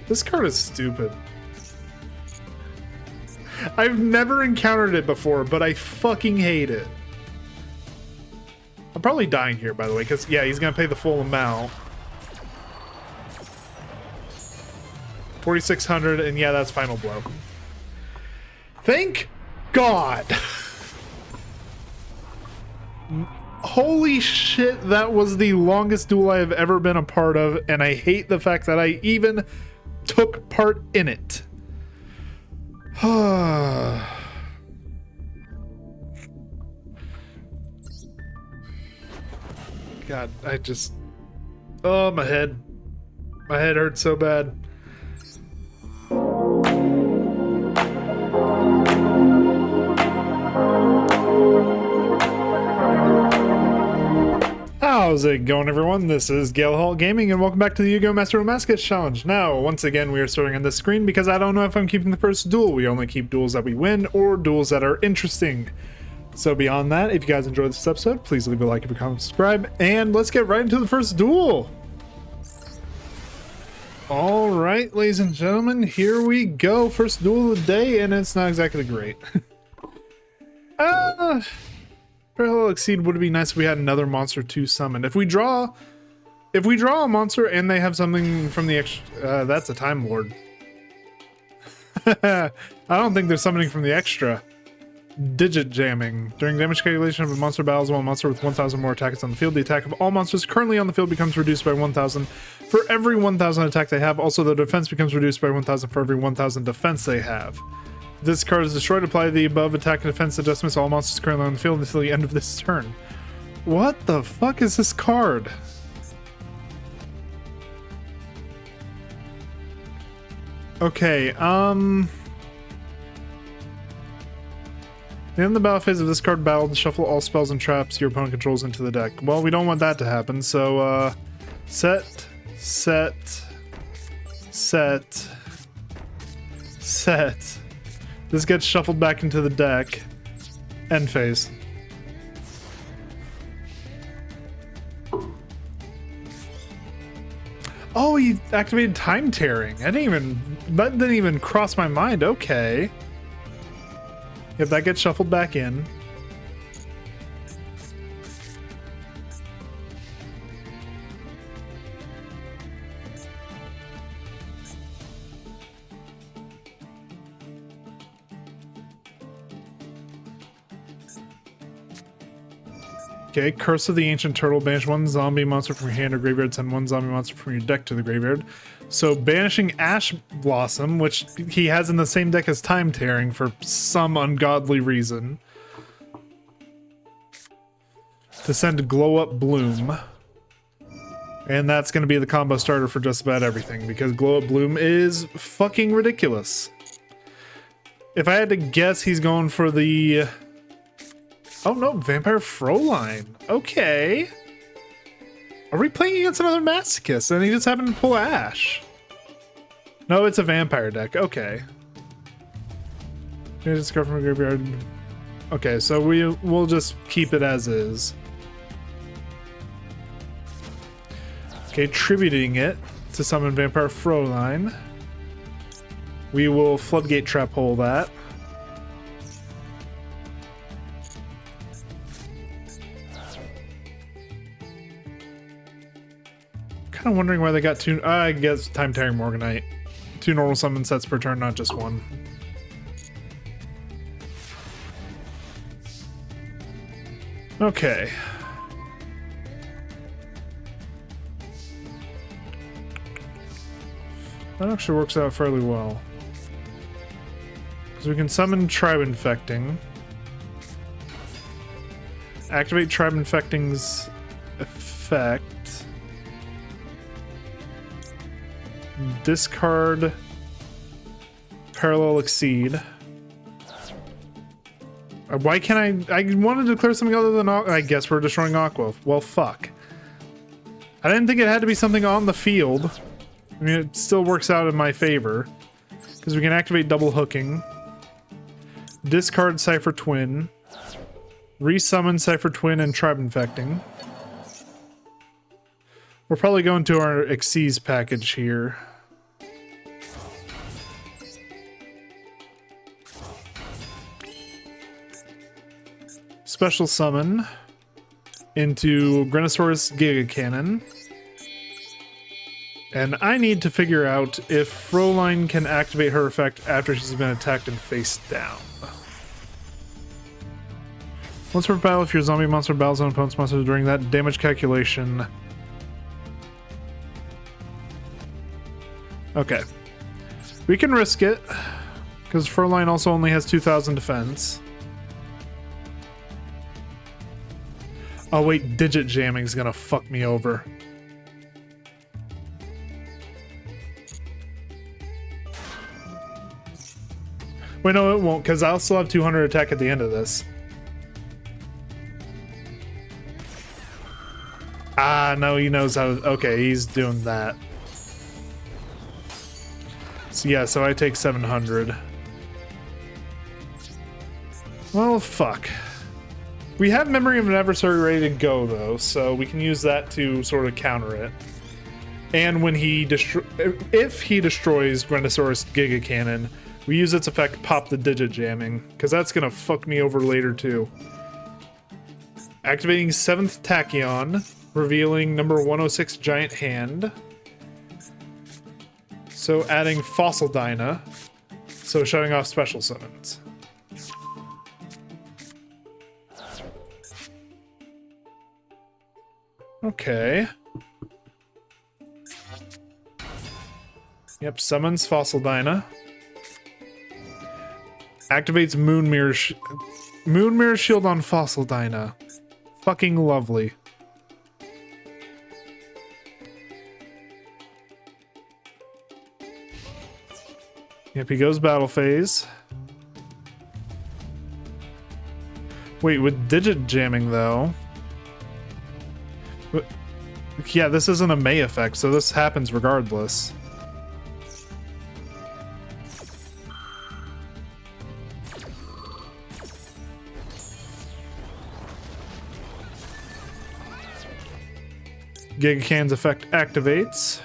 This card is stupid. I've never encountered it before, but I fucking hate it. I'm probably dying here, by the way, because, yeah, he's going to pay the full amount. 4,600, and yeah, that's final blow. Thank God. Holy shit, that was the longest duel I have ever been a part of, and I hate the fact that I even took part in it. God, I just... Oh, my head. My head hurts so bad. How's it going, everyone? This is Yugioh Gaming, and welcome back to the Yu-Gi-Oh! Master Masochist Challenge. Now, once again, we are starting on this screen because I don't know if I'm keeping the first duel. We only keep duels that we win or duels that are interesting. So beyond that, if you guys enjoyed this episode, please leave a like, if you comment, subscribe, and let's get right into the first duel. All right, ladies and gentlemen, here we go. First duel of the day, and it's not exactly great. Parallel Exceed would be nice if we had another monster to summon. If we draw a monster and they have something from the extra, that's a Time Lord. I don't think there's summoning from the extra. Digit jamming. During damage calculation of a monster battles while a monster with 1,000 more attack is on the field, the attack of all monsters currently on the field becomes reduced by 1,000 for every 1,000 attack they have. Also, the defense becomes reduced by 1,000 for every 1,000 defense they have. If this card is destroyed, apply the above attack and defense adjustments to all monsters currently on the field until the end of this turn. What the fuck is this card? Okay, the end of the battle phase of this card battle, shuffle all spells and traps your opponent controls into the deck. Well, we don't want that to happen, so set. This gets shuffled back into the deck. End phase. Oh, he activated Time Tearing. That didn't even cross my mind. Okay. Yep, that gets shuffled back in. Okay, Curse of the Ancient Turtle. Banish one zombie monster from your hand or graveyard. Send one zombie monster from your deck to the graveyard. So banishing Ash Blossom, which he has in the same deck as Time Tearing for some ungodly reason. To send Glow Up Bloom. And that's going to be the combo starter for just about everything, because Glow Up Bloom is fucking ridiculous. If I had to guess, he's going for the... Oh no, Vampire Froline. Okay. Are we playing against another Masochist and he just happened to pull Ash? No, it's a vampire deck. Okay. Discard from a graveyard. Okay, so we'll just keep it as is. Okay, tributing it to summon Vampire Froline. We will Floodgate Trap Hole that. Kind of wondering why they got two. I guess Time Tearing Morganite. 2 normal summon sets per turn, not just one. Okay. That actually works out fairly well. Because we can summon Tribe Infecting. Activate Tribe Infecting's effect. Discard Parallel Exceed. Why can't I wanted to declare something other than I guess we're destroying Aqua. Well, fuck. I didn't think it had to be something on the field. I mean, it still works out in my favor. Because we can activate Double Hooking. Discard Cypher Twin. Resummon Cypher Twin and Tribe Infecting. We're probably going to our Xyz package here. special summon into Grenosaurus Giga Cannon. And I need to figure out if Froline can activate her effect after she's been attacked and face down. Once per battle, if your zombie monster battles on opponent's monster during that damage calculation. Okay. We can risk it, because Froline also only has 2,000 defense. Oh wait, digit jamming is gonna fuck me over. Wait, no, it won't, because I'll still have 200 attack at the end of this. Ah, no, he knows how to... Okay, he's doing that. So yeah, so I take 700. Well, fuck. We have Memory of an Adversary ready to go, though, so we can use that to sort of counter it. And when he if he destroys Grenosaurus Giga Cannon, we use its effect, Pop the Digit Jamming, because that's gonna fuck me over later, too. Activating 7th Tachyon, revealing number 106 Giant Hand. So adding Fossil Dyna, so shutting off special summons. Okay. Yep, summons Fossil Dyna. Activates Moon Mirror Shield on Fossil Dyna. Fucking lovely. Yep, he goes battle phase. Wait, with digit jamming though. Yeah, this isn't a May effect, so this happens regardless. Giga Cannon's effect activates.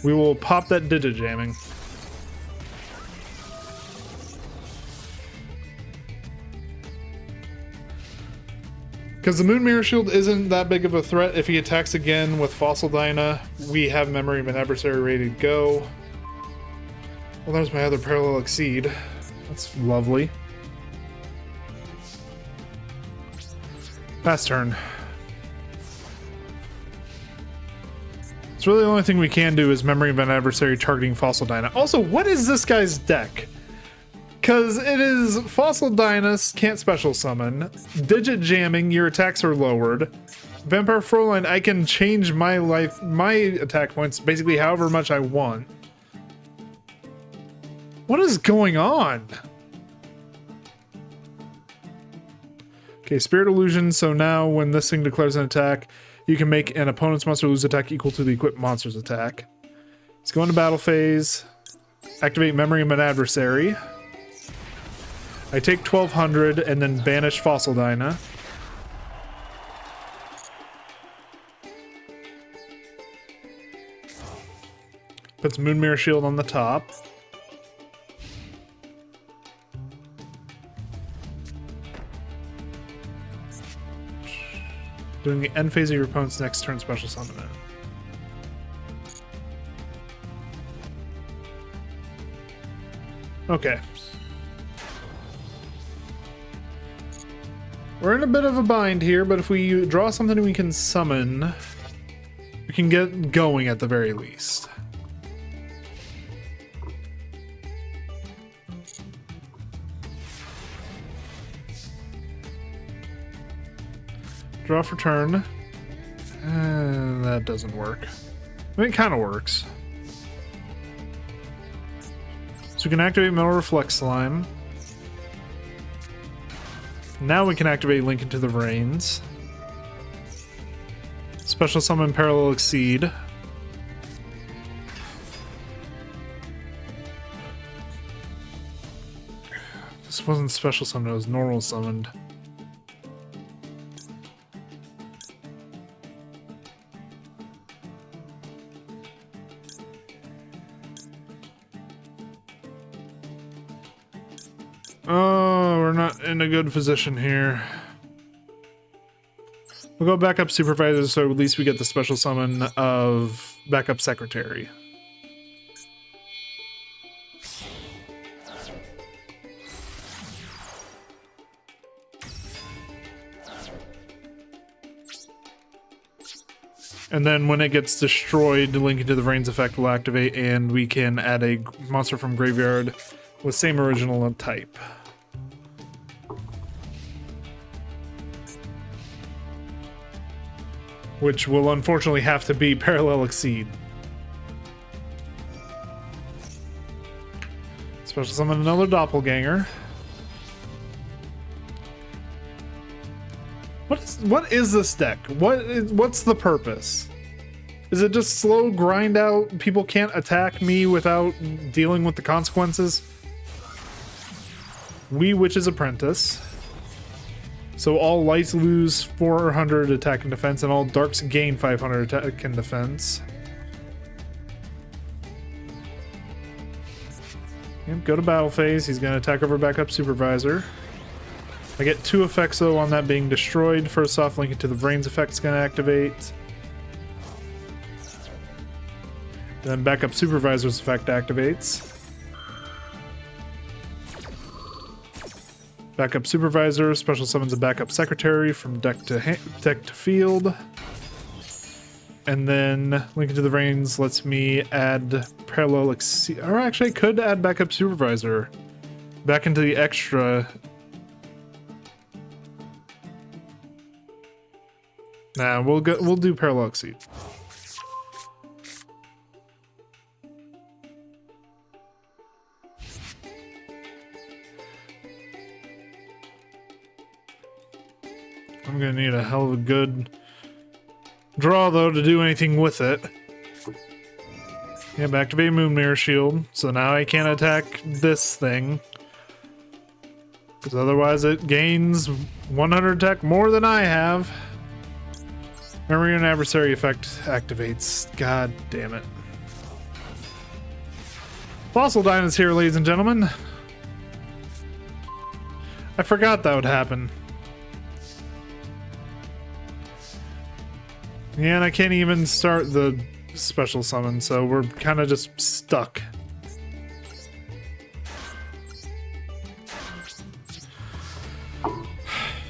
We will pop that digit jamming. Because the Moon Mirror Shield isn't that big of a threat. If he attacks again with Fossil Dyna, we have Memory of an Adversary ready to go. Well, there's my other Parallel Exceed. That's lovely. Pass turn. It's really the only thing we can do is Memory of an Adversary targeting Fossil Dyna. Also, what is this guy's deck? Because it is Fossil Dyna, can't special summon. Digit jamming, your attacks are lowered. Vampire Froline, I can change my attack points basically however much I want. What is going on? Okay, Spirit Illusion, so now when this thing declares an attack, you can make an opponent's monster lose attack equal to the equipped monster's attack. Let's go into battle phase. Activate Memory of an Adversary. I take 1200 and then banish Fossil Dyna. Puts Moon Mirror Shield on the top. During the end phase of your opponent's next turn, special summon it. Okay. We're in a bit of a bind here, but if we draw something we can summon, we can get going at the very least. Draw for turn. That doesn't work. I mean, it kind of works. So we can activate Metal Reflect Slime. Now we can activate Link into the Reigns. Special summon Parallel Exceed. This wasn't special summon, it was normal summoned. Oh, we're not in a good position here. We'll go backup supervisor, so at least we get the special summon of backup secretary. And then when it gets destroyed, linking to the Vrains effect will activate, and we can add a monster from graveyard with same original type. Which will unfortunately have to be Parallel Exceed. Special summon another doppelganger. What is this deck? What's the purpose? Is it just slow grind out? People can't attack me without dealing with the consequences? We Witch's Apprentice. So all lights lose 400 attack and defense, and all darks gain 500 attack and defense. Yep, go to battle phase. He's going to attack over backup supervisor. I get 2 effects though on that being destroyed. First off, link it to the Vrains effect is going to activate. Then backup supervisor's effect activates. Backup supervisor special summons a backup secretary from deck to field. And then link it to the Vrains lets me add parallel or actually I could add backup supervisor back into the extra. Nah, we'll do parallel exceed. I'm gonna need a hell of a good draw though to do anything with it. Yeah, activate Moon Mirror Shield, so now I can't attack this thing. Because otherwise it gains 100 attack more than I have. Memory and adversary effect activates. God damn it. Fossil Dyne is here, ladies and gentlemen. I forgot that would happen. Yeah, and I can't even start the special summon, so we're kind of just stuck.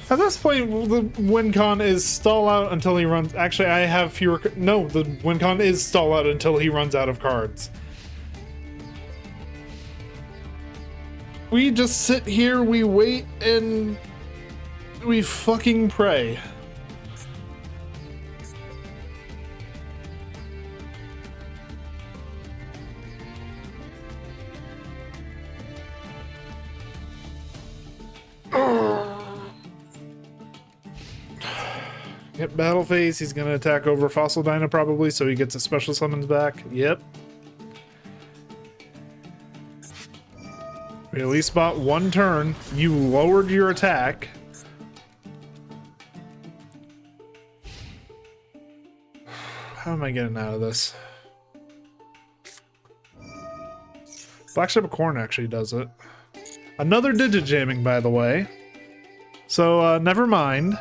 At this point, the win con is stall out until he runs. Actually, I have fewer. No, the win con is stall out until he runs out of cards. We just sit here, we wait, and we fucking pray. Yep, battle phase. He's gonna attack over Fossil Dyna probably, so he gets his special summons back. Yep. We at least bought 1 turn. You lowered your attack. How am I getting out of this? Black Ship of Corn actually does it. Another digit jamming, by the way. So, never mind.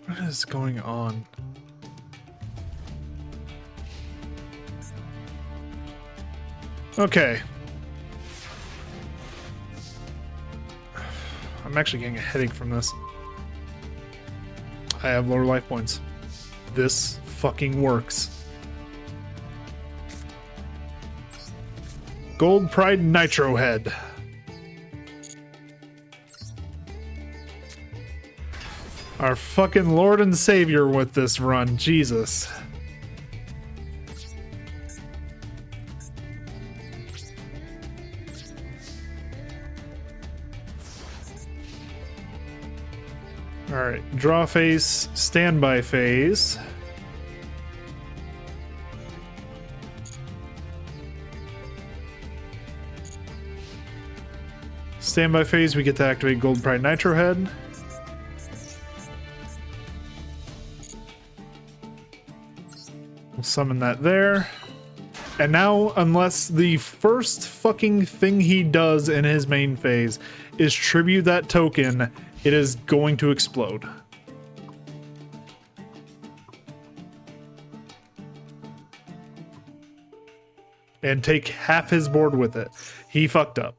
What is going on? Okay. I'm actually getting a headache from this. I have lower life points. This fucking works. Gold Pride Nitro Head. Our fucking Lord and Savior with this run, Jesus. Alright, draw phase, standby phase. Standby phase, we get to activate Gold Pride Nitro Head. We'll summon that there. And now, unless the first fucking thing he does in his main phase is tribute that token, it is going to explode. And take half his board with it. He fucked up.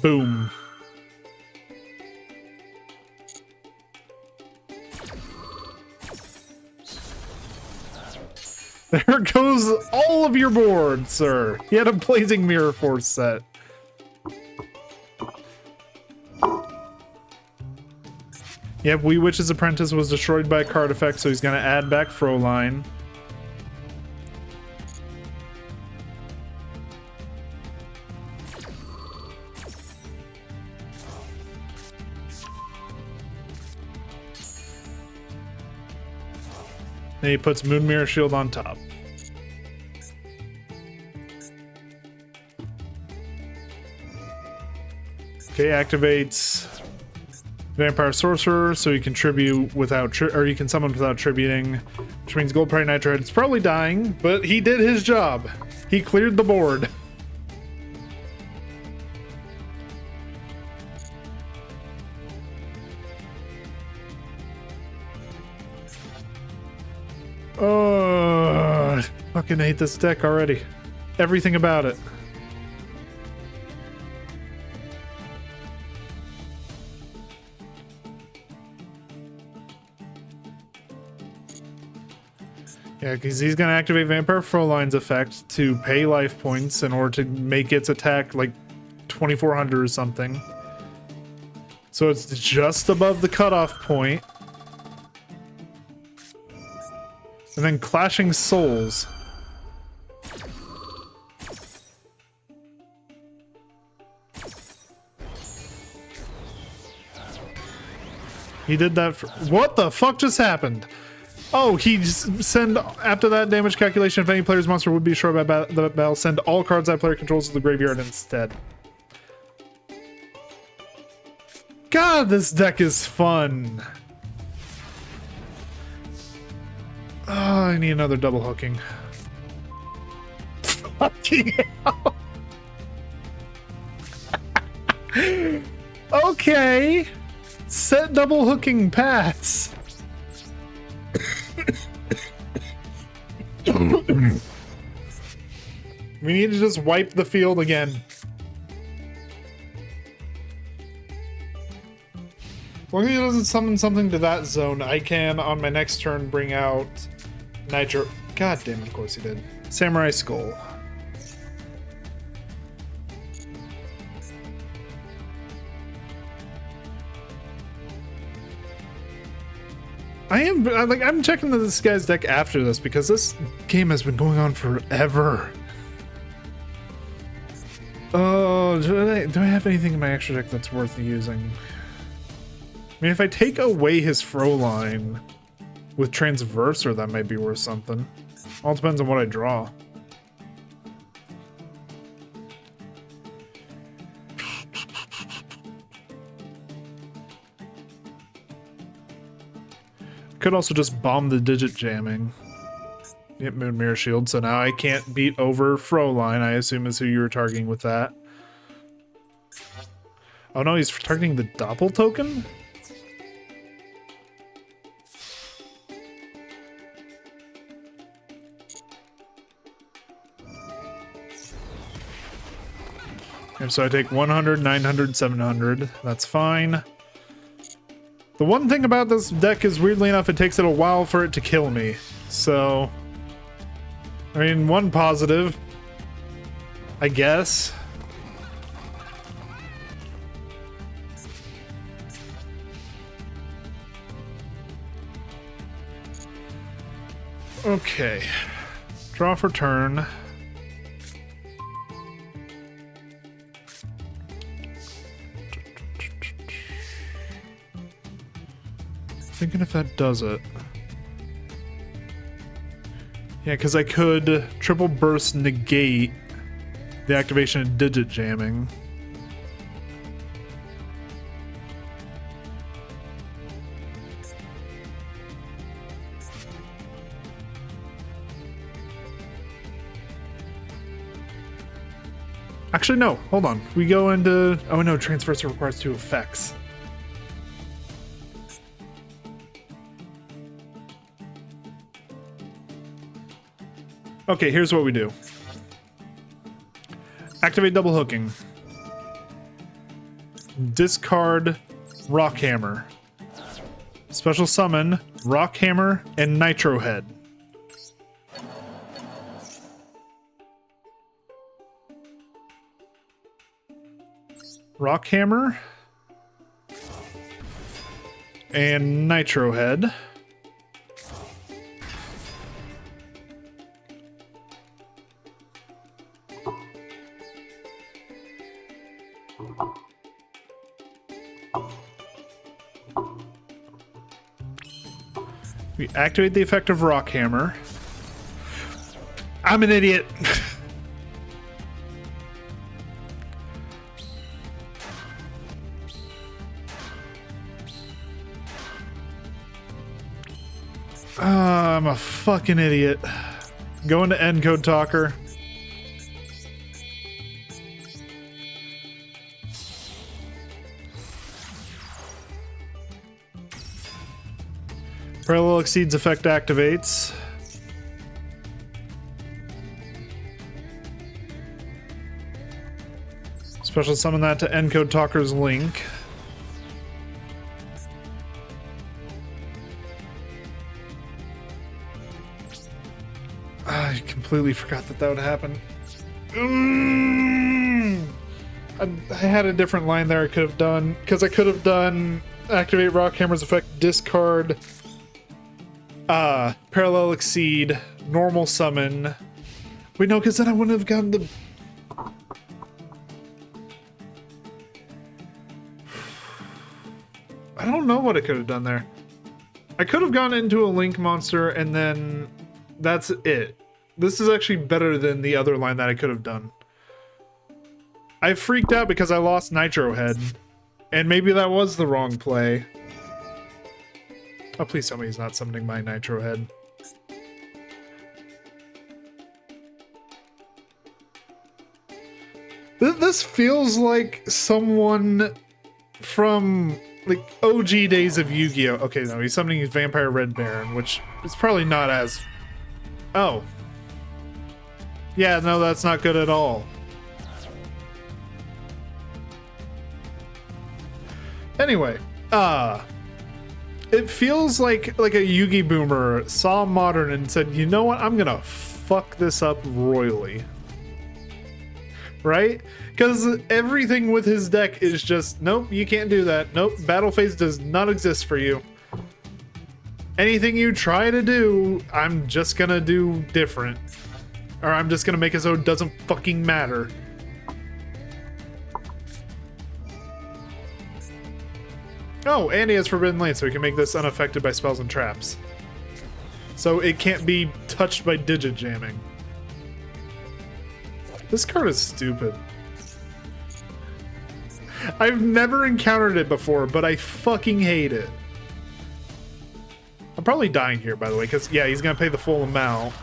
Boom. There goes all of your board, sir. He had a Blazing Mirror Force set. Yep, Wee Witch's Apprentice was destroyed by a card effect, so he's going to add back Froline. Then he puts Moon Mirror Shield on top. Okay, activates Vampire Sorcerer, so you can tribute without, or you can summon without tributing, which means Gold Pride Nitrohead is probably dying, but he did his job. He cleared the board. Oh, I fucking hate this deck already. Everything about it. Yeah, because he's going to activate Vampire Froline's effect to pay life points in order to make its attack like 2400 or something. So it's just above the cutoff point. And then Clashing Souls. He did that for... What the fuck just happened? Oh, he just send... After that damage calculation, if any player's monster would be destroyed by the battle, send all cards that player controls to the graveyard instead. God, this deck is fun. Oh, I need another double hooking. Fucking hell. Okay. Set double hooking pass. We need to just wipe the field again. As long as he doesn't summon something to that zone, I can, on my next turn, bring out Nitro... God damn it, of course he did. Samurai Skull. I'm checking this guy's deck after this because this game has been going on forever. Oh, do I have anything in my extra deck that's worth using? I mean, if I take away his Froline with Transverser, that might be worth something. All depends on what I draw. Could also just bomb the digit jamming. Yep, Moon Mirror Shield, so now I can't beat over Froline, I assume is who you were targeting with that. Oh no, he's targeting the Doppel token? And so I take 100, 900, 700. That's fine. The one thing about this deck is, weirdly enough, it takes it a while for it to kill me. So, I mean, one positive, I guess. Okay. Draw for turn. Thinking if that does it. Yeah, because I could triple burst negate the activation of digit jamming. Actually, no. Hold on. We go into... Oh, no. Transverse requires 2 effects. Okay, here's what we do. Activate double hooking. Discard Rock Hammer. Special summon Rock Hammer and Nitro Head. Rock Hammer and Nitro Head. We activate the effect of Rock Hammer. I'm an idiot. I'm a fucking idiot. Going to Encode Talker. Parallel Exceeds effect activates. Special summon that to Encode Talker's Link. I completely forgot that would happen. I had a different line there I could have done, because I could have done activate Rock Hammer's effect, discard Parallel Exceed, normal summon. Wait, no, because then I wouldn't have gotten the... I don't know what I could have done there. I could have gone into a Link monster and then that's it. This is actually better than the other line that I could have done. I freaked out because I lost Nitro Head, and maybe that was the wrong play. Oh, please tell me he's not summoning my Nitro Head. This feels like someone from, like, OG days of Yu-Gi-Oh! Okay, no, he's summoning his Vampire Red Baron, which is probably not as... Oh. Yeah, no, that's not good at all. Anyway, it feels like a Yugi boomer saw Modern and said, you know what, I'm gonna fuck this up royally. Right? Because everything with his deck is just, nope, you can't do that. Nope, battle phase does not exist for you. Anything you try to do, I'm just gonna do different. Or I'm just gonna make it so it doesn't fucking matter. Oh, and he has Forbidden Lane, so he can make this unaffected by spells and traps. So it can't be touched by digit jamming. This card is stupid. I've never encountered it before, but I fucking hate it. I'm probably dying here, by the way, because, yeah, he's gonna pay the full amount.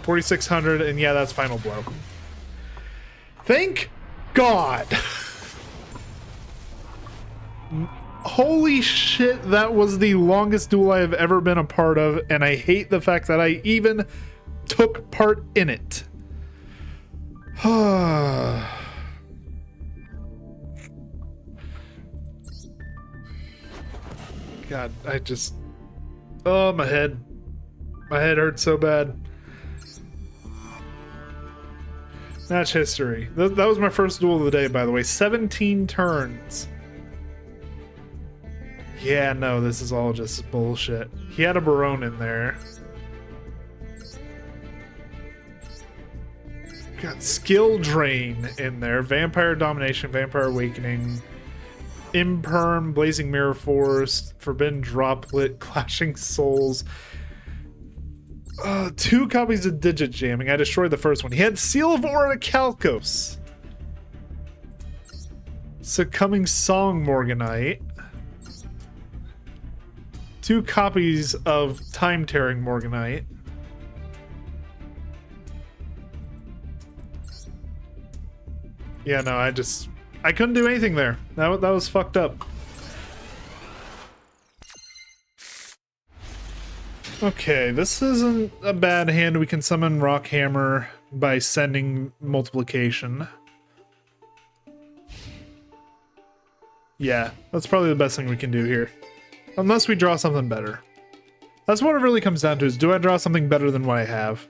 4,600, and yeah, that's final blow. Thank God! Holy shit, that was the longest duel I have ever been a part of, and I hate the fact that I even took part in it. God, I just... Oh, my head. My head hurts so bad. Match history. That was my first duel of the day, by the way. 17 turns. Yeah, no, this is all just bullshit. He had a Barone in there. Got Skill Drain in there. Vampire Domination, Vampire Awakening, Imperm, Blazing Mirror Force, Forbidden Droplet, Clashing Souls. 2 copies of Digit Jamming. I destroyed the first one. He had Seal of Orichalcos. Succumbing Song Morganite. 2 copies of Time Tearing Morganite. Yeah, no, I couldn't do anything there. That was fucked up. Okay, this isn't a bad hand. We can summon Rock Hammer by sending multiplication. Yeah, that's probably the best thing we can do here. Unless we draw something better. That's what it really comes down to, is do I draw something better than what I have?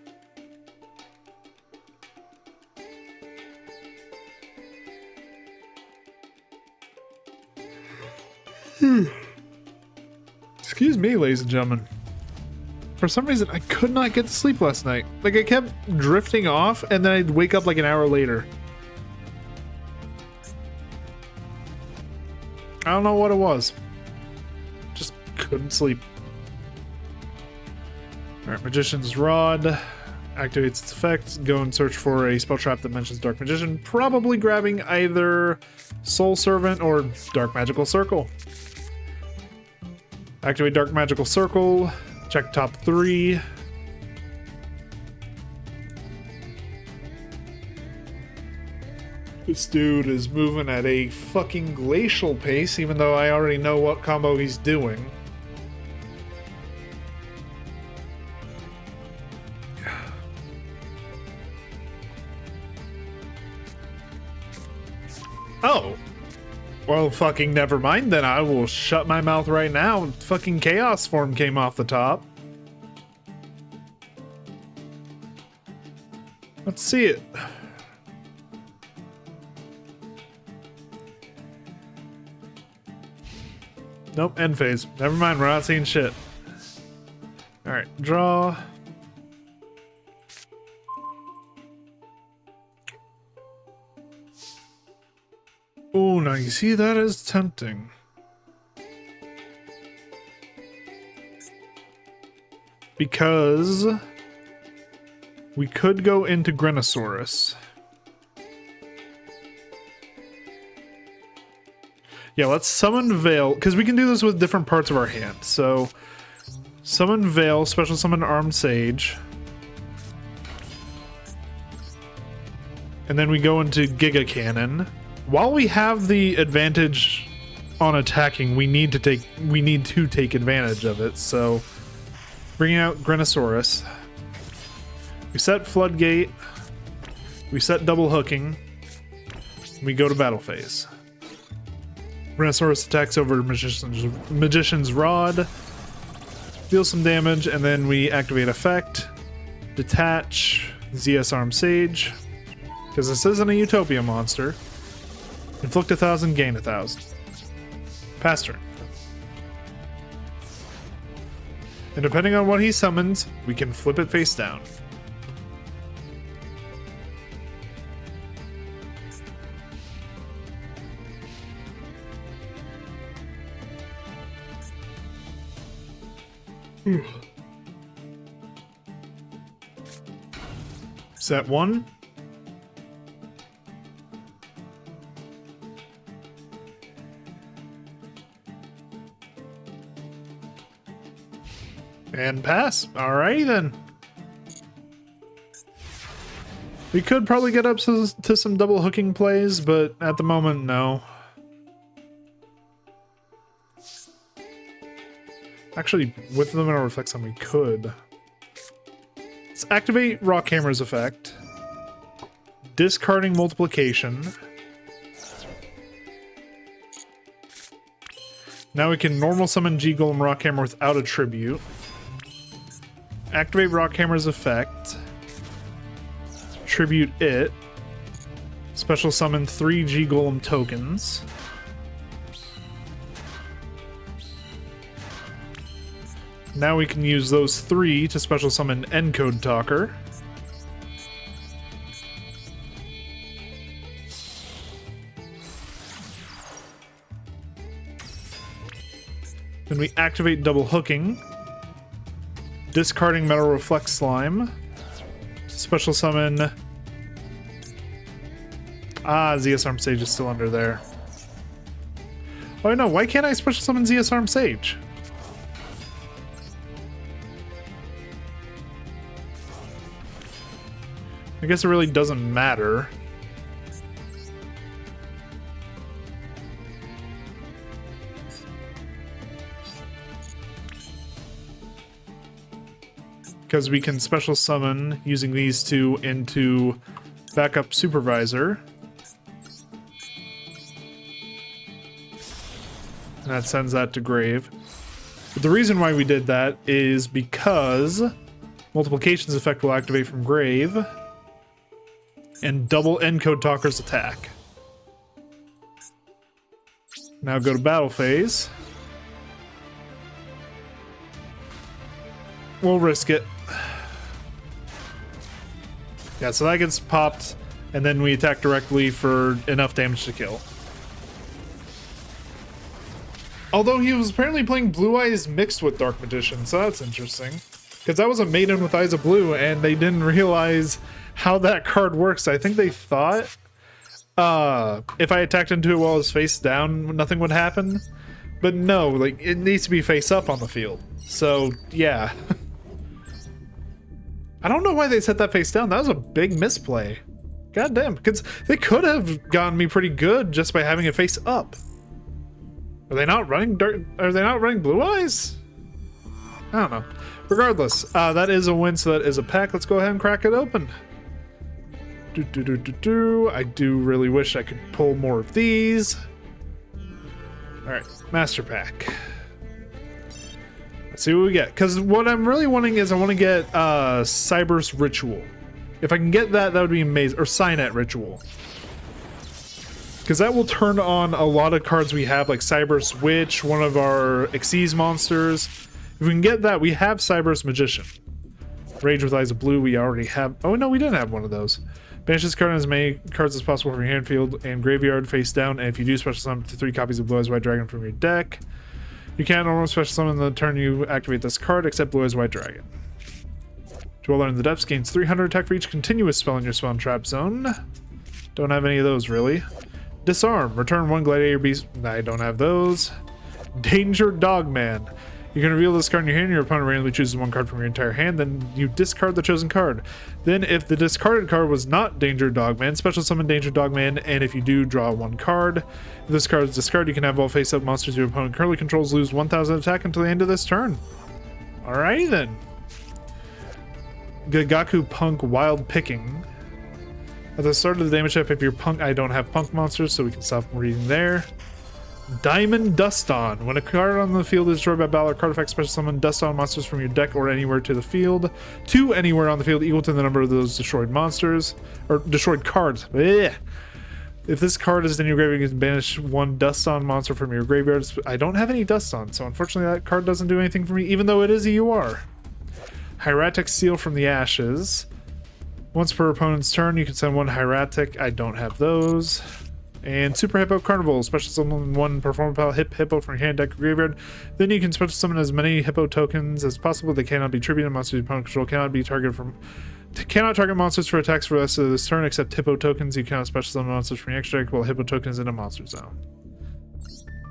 Excuse me, ladies and gentlemen. For some reason, I could not get to sleep last night. Like, I kept drifting off, and then I'd wake up like an hour later. I don't know what it was. Just couldn't sleep. Alright, Magician's Rod. Activates its effect. Go and search for a spell trap that mentions Dark Magician. Probably grabbing either Soul Servant or Dark Magical Circle. Activate Dark Magical Circle. Check top 3. This dude is moving at a fucking glacial pace, even though I already know what combo he's doing. Oh. Well, fucking never mind then. I will shut my mouth right now. Fucking Chaos Form came off the top. Let's see it. Nope, end phase. Never mind, we're not seeing shit. Alright, draw. Oh, now you see, that is tempting. Because we could go into Grenosaurus. Yeah, let's summon Veil, because we can do this with different parts of our hand. So, summon Veil, special summon Armed Sage. And then we go into Giga Cannon. While we have the advantage on attacking, we need to take advantage of it. So, bringing out Grenosaurus. We set Floodgate. We set Double Hooking. We go to battle phase. Grenosaurus attacks over Magician's Rod. Deals some damage, and then we activate Effect. Detach. ZS Arm Sage. Because this isn't a Utopia monster. Inflict 1,000, gain 1,000. Pass turn. And depending on what he summons, we can flip it face down. Set 1. And pass. Alrighty then. We could probably get up to some double hooking plays, but at the moment, no. Actually, with the Elemental Reflex on, we could. Let's activate Rockhammer's effect. Discarding Multiplication. Now we can normal summon G-Golem Rockhammer without a tribute. Activate Rockhammer's effect. Tribute it. Special summon 3 G-Golem tokens. Now we can use those 3 to special summon Encode Talker. Then we activate Double Hooking. Discarding Metal Reflect Slime. Special summon... ZS Arm Sage is still under there. Oh no, why can't I special summon ZS Arm Sage? I guess it really doesn't matter. because we can special summon using these two into backup supervisor. And that sends that to grave. But the reason why we did that is because multiplication's effect will activate from grave and double Encode Talker's attack. Now go to battle phase. We'll risk it. Yeah, so that gets popped, and then we attack directly for enough damage to kill. Although he was apparently playing Blue Eyes mixed with Dark Magician, so that's interesting. Because that was a Maiden with Eyes of Blue, and they didn't realize how that card works. I think they thought if I attacked into it while it was face down, nothing would happen. But no, like, it needs to be face up on the field. So, yeah. I don't know why they set that face down. That was a big misplay. God damn, because they could have gotten me pretty good just by having it face up. Are they not running Blue Eyes? I don't know. Regardless, that is a win, so that is a pack. Let's go ahead and crack it open. I do really wish I could pull more of these. Alright, Master Pack. Let's see what we get. Because what I'm really wanting is I want to get Cyber's Ritual. If I can get that, that would be amazing. Or Cynet Ritual. Because that will turn on a lot of cards we have, like Cyber's Witch, one of our Xyz monsters. If we can get that, we have Cyber's Magician. Rage with Eyes of Blue, we already have. Oh no, we didn't have one of those. Banish this card as many cards as possible from your hand, field, and graveyard face down. And if you do special summon to 3 copies of Blue Eyes White Dragon from your deck, you can't normally special summon the turn you activate this card, except Blue Eyes White Dragon. Dweller in the Depths gains 300 attack for each continuous spell in your spell and trap zone. Don't have any of those really. Disarm. Return 1 Gladiator Beast. I don't have those. Danger Dogman. You can reveal this card in your hand. Your opponent randomly chooses 1 card from your entire hand. Then you discard the chosen card. Then, if the discarded card was not Danger Dogman, special summon Danger Dogman. And if you do, draw 1 card. If this card is discarded, you can have all face-up monsters your opponent currently controls lose 1,000 attack until the end of this turn. Alrighty then. Gagaku Punk Wild Picking. At the start of the damage step, if you're punk, I don't have punk monsters, so we can stop reading there. Diamond Dust On. When a card on the field is destroyed by battle or card effect, special summon Dust On monsters from your deck or anywhere to the field. To anywhere on the field equal to the number of those destroyed monsters. Or destroyed cards. Blech. If this card is in your graveyard, you can banish 1 Dust On monster from your graveyard. I don't have any Dust On, so unfortunately that card doesn't do anything for me, even though it is a UR. Hieratic Seal from the Ashes. Once per opponent's turn, you can send 1 Hieratic. I don't have those. And Super Hippo Carnival. Special summon 1 Performapal Hippo from your hand, deck, or graveyard. Then you can special summon as many Hippo tokens as possible. They cannot be tributed. Monsters your opponent control cannot target monsters for attacks for the rest of this turn except Hippo tokens. You cannot special summon monsters from your extra deck while Hippo token is in a monster zone.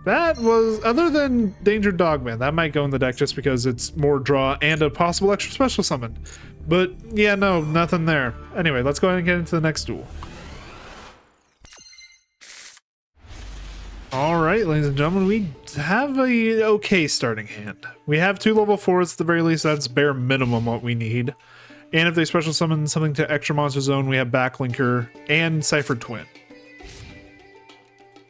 That was, other than Danger Dogman, that might go in the deck just because it's more draw and a possible extra special summon. But yeah, no, nothing there. Anyway, let's go ahead and get into the next duel. Alright, ladies and gentlemen, we have a okay starting hand. We have 2 level 4s at the very least. That's bare minimum what we need. And if they special summon something to extra monster zone, we have Backlinker and Cypher Twin.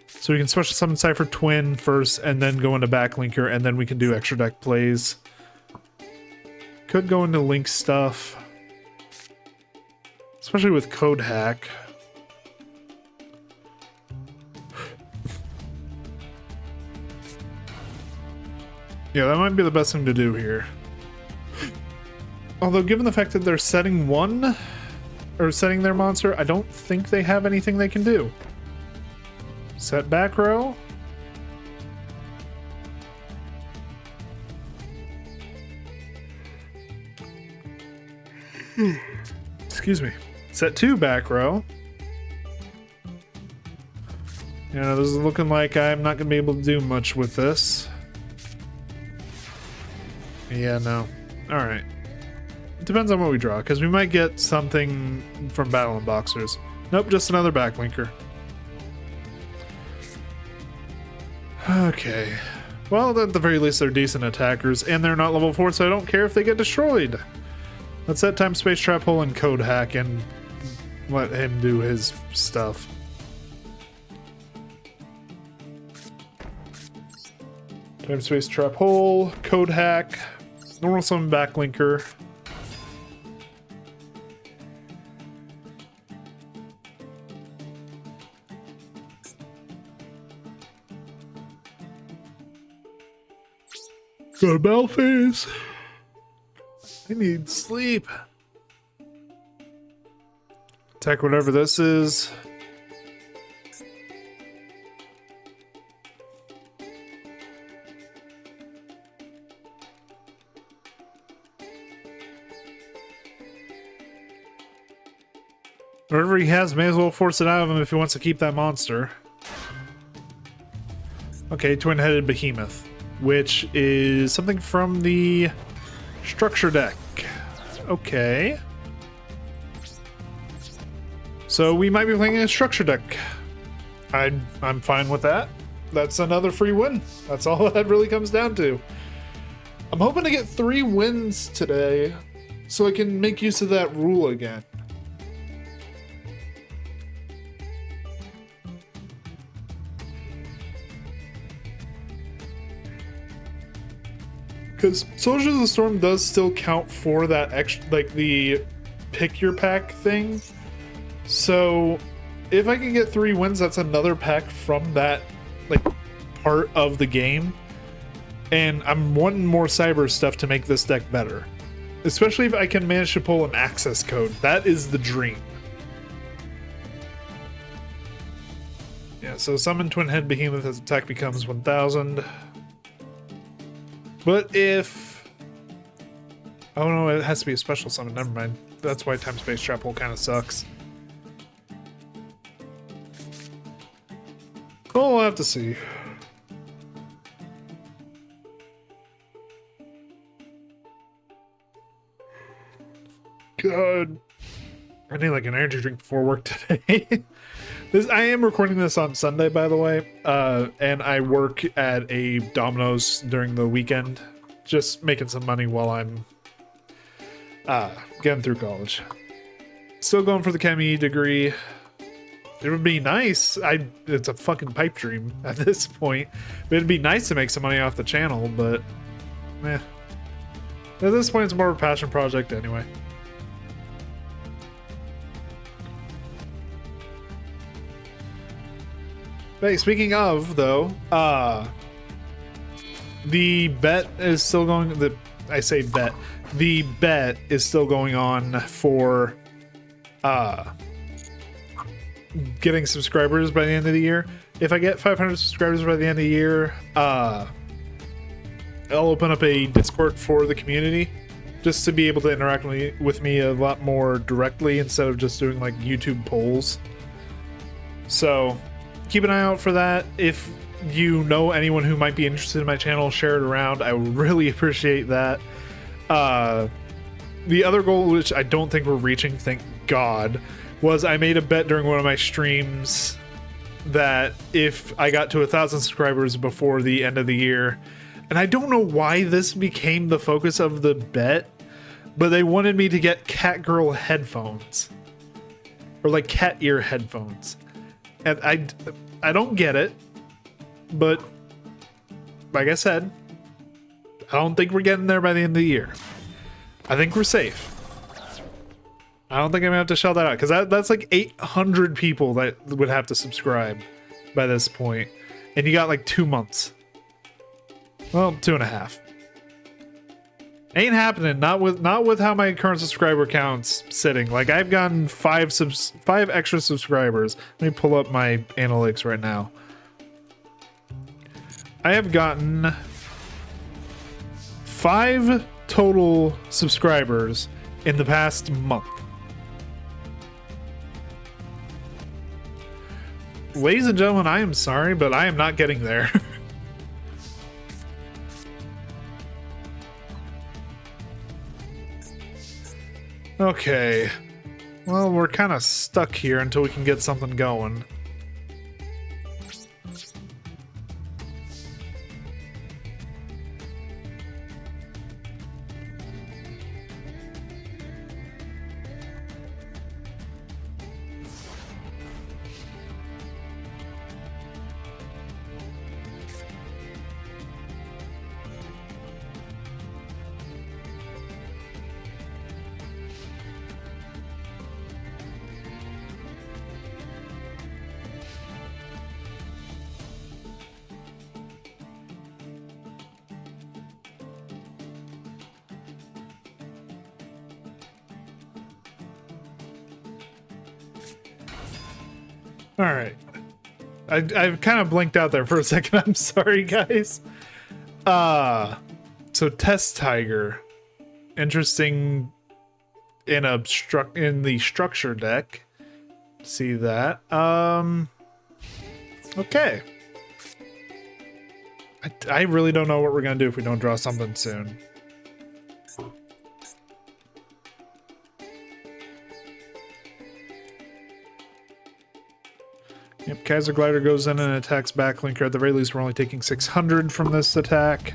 So we can special summon Cypher Twin first and then go into Backlinker, and then we can do extra deck plays. Could go into Link stuff. Especially with Code Hack. Yeah, that might be the best thing to do here. Although, given the fact that they're setting one, or setting their monster, I don't think they have anything they can do. Set back row. Excuse me. Set 2 back row. Yeah, this is looking like I'm not going to be able to do much with this. Yeah, no. Alright. It depends on what we draw, because we might get something from Battle and Boxers. Nope, just another backlinker. Okay. Well, at the very least, they're decent attackers, and they're not level 4, so I don't care if they get destroyed. Let's set time space trap hole and code hack and let him do his stuff. Time space trap hole, code hack, normal summon backlinker. Got a bell phase. I need sleep. Attack whatever this is. Whatever he has, may as well force it out of him if he wants to keep that monster. Okay, twin-headed behemoth, which is something from the structure deck. Okay. So we might be playing a structure deck. I'm fine with that. That's another free win. That's all that really comes down to. I'm hoping to get 3 wins today so I can make use of that rule again. Because Soldiers of the Storm does still count for that extra, like the pick your pack thing. So if I can get 3 wins, that's another pack from that like part of the game. And I'm wanting more cyber stuff to make this deck better. Especially if I can manage to pull an access code. That is the dream. Yeah, so summon Twin Head Behemoth as attack becomes 1000. But if... Oh no, it has to be a special summon, never mind. That's why Time Space Trap Hole kind of sucks. Oh, we'll have to see. God. I need like an energy drink before work today. I am recording this on Sunday, by the way, and I work at a Domino's during the weekend, just making some money while I'm getting through college. Still going for the Chemie degree. It would be nice. It's a fucking pipe dream at this point. But it'd be nice to make some money off the channel, but at this point, it's more of a passion project anyway. Hey, speaking of, though, the bet is still going. I say bet. The bet is still going on for getting subscribers by the end of the year. If I get 500 subscribers by the end of the year, I'll open up a Discord for the community just to be able to interact with me a lot more directly instead of just doing like YouTube polls. So keep an eye out for that. If you know anyone who might be interested in my channel, share it around. I would really appreciate that. The other goal, which I don't think we're reaching, thank God, was I made a bet during one of my streams that if I got to 1,000 subscribers before the end of the year, and I don't know why this became the focus of the bet, but they wanted me to get cat girl headphones or like cat ear headphones. And I don't get it, but like I said, I don't think we're getting there by the end of the year. I think we're safe. I don't think I'm gonna have to shell that out because that's like 800 people that would have to subscribe by this point, and you got like 2 months. Well, 2.5. Ain't happening. Not with how my current subscriber count's sitting. Like I've gotten 5 extra subscribers. Let me pull up my analytics right now. I have gotten 5 total subscribers in the past month. Ladies and gentlemen, I am sorry, but I am not getting there. Okay. Well, we're kind of stuck here until we can get something going. All right. I kind of blinked out there for a second. I'm sorry, guys. So Test Tiger. Interesting in the structure deck. See that. Okay. I really don't know what we're gonna do if we don't draw something soon. Yep, Kaiser Glider goes in and attacks Backlinker. At the very least, we're only taking 600 from this attack.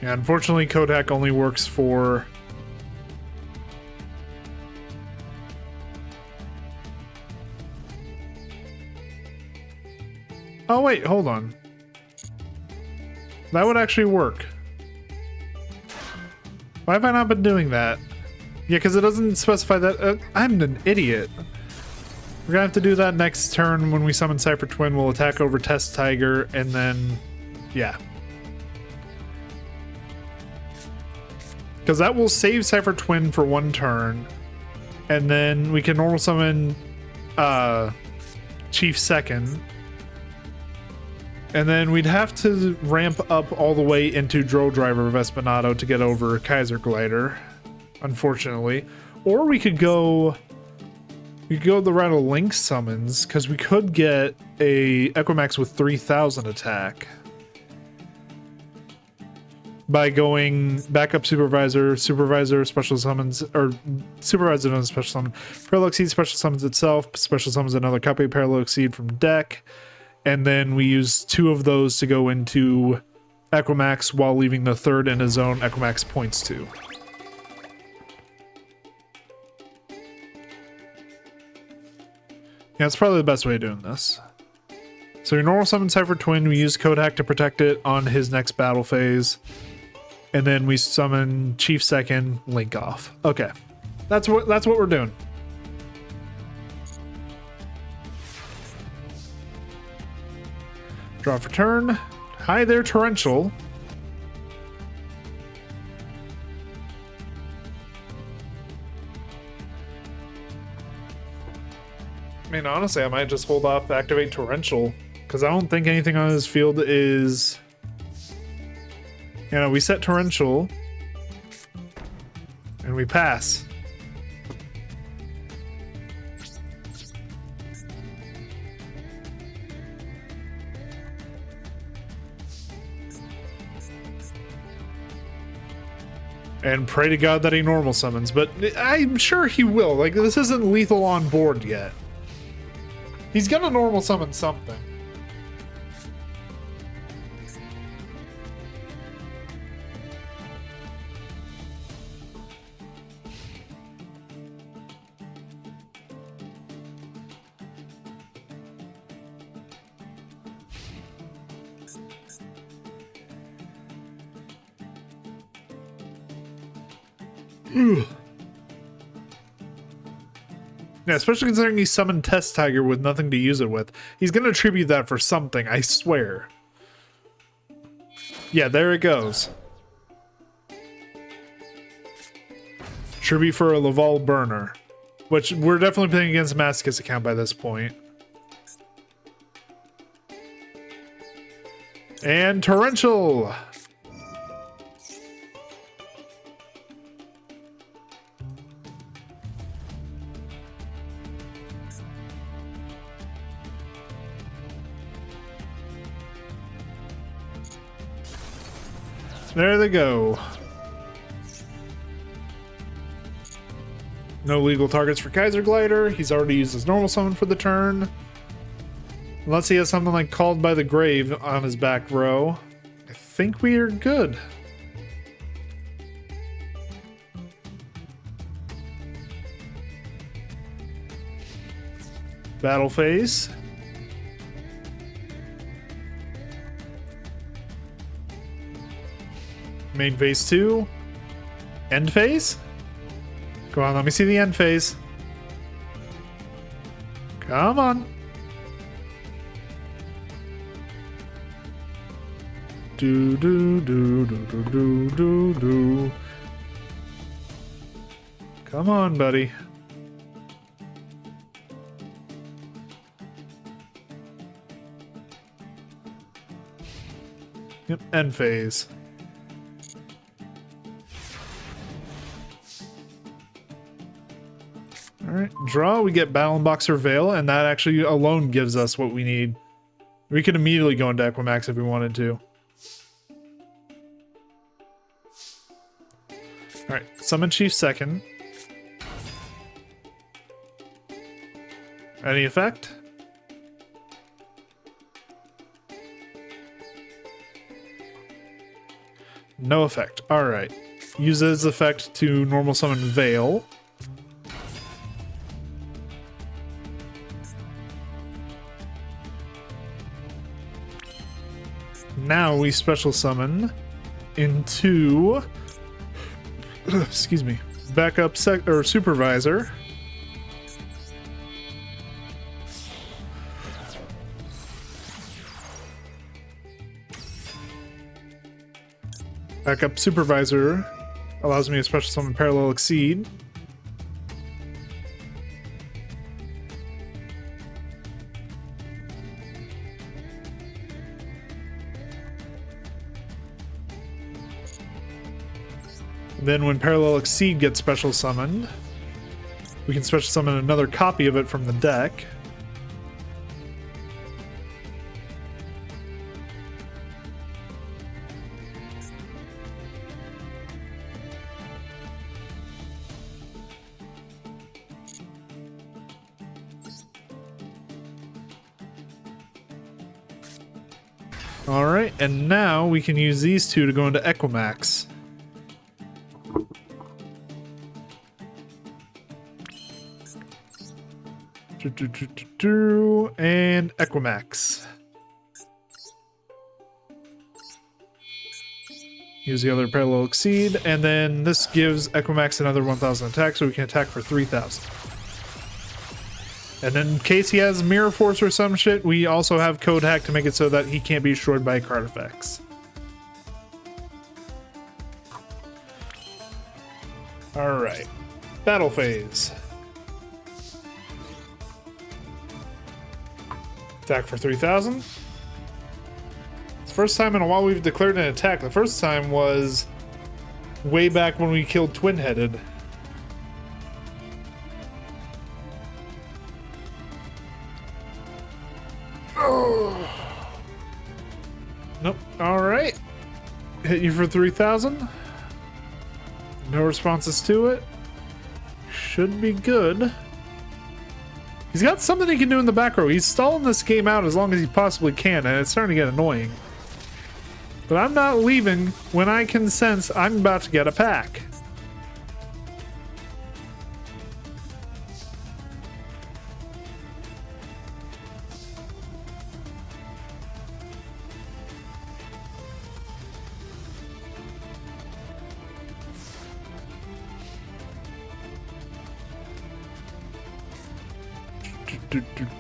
Yeah, unfortunately, Kodak only works for... Oh, wait, hold on. That would actually work. Why have I not been doing that? Yeah, because it doesn't specify that. I'm an idiot. We're gonna have to do that next turn when we summon Cypher Twin. We'll attack over Test Tiger, and then... yeah. Because that will save Cypher Twin for one turn, and then we can normal summon Chief second. And then we'd have to ramp up all the way into Drow Driver of Espinato to get over Kaiser Glider, unfortunately. Or we could go the route of Link summons, because we could get a Equimax with 3000 attack by going Backup Supervisor, Special Summons, or Supervisor doesn't Special Summon. Parallel Exceed Special Summons itself, Special Summons another copy of Parallel Exceed from deck. And then we use 2 of those to go into Equimax while leaving the third in his own Equimax points to. Yeah, that's probably the best way of doing this. So your normal summon Cypher Twin, we use Kodak to protect it on his next battle phase. And then we summon Chief second, Link off. Okay. That's what we're doing. Draw for turn. Hi there, Torrential. I mean, honestly, I might just hold off, activate Torrential, because I don't think anything on his field is... You know, we set Torrential, and we pass. And pray to God that he normal summons, but I'm sure he will. Like, this isn't lethal on board yet. He's gonna normal summon something. Yeah, especially considering he summoned Test Tiger with nothing to use it with. He's going to attribute that for something, I swear. Yeah, there it goes. Tribute for a Laval Burner. Which we're definitely playing against Masochist account by this point. And Torrential! There they go. No legal targets for Kaiser Glider. He's already used his normal summon for the turn. Unless he has something like Called by the Grave on his back row. I think we are good. Battle phase. Main phase 2. End phase? Come on, let me see the end phase. Come on. do do do do do do do do. Come on, buddy. Yep, end phase. Alright, draw, we get Battle and Boxer Veil, and that actually alone gives us what we need. We could immediately go into Equimax if we wanted to. Alright, Summon Chief second. Any effect? No effect. Alright. Uses effect to normal summon Veil. Now we special summon into excuse me, backup supervisor. Backup supervisor allows me to special summon Parallel Exceed. Then when Parallel Exceed gets special summoned, we can special summon another copy of it from the deck. Alright, and now we can use these two to go into Equimax. And Equimax. Use the other Parallel Exceed, and then this gives Equimax another 1000 attack, so we can attack for 3000. And then in case he has Mirror Force or some shit, we also have Code Hack to make it so that he can't be destroyed by card effects. Alright. Battle phase. Attack for 3000. It's the first time in a while we've declared an attack. The first time was way back when we killed Twin-Headed. Nope. Alright. Hit you for 3000. No responses to it. Should be good. He's got something he can do in the back row. He's stalling this game out as long as he possibly can, and it's starting to get annoying. But I'm not leaving when I can sense I'm about to get a pack.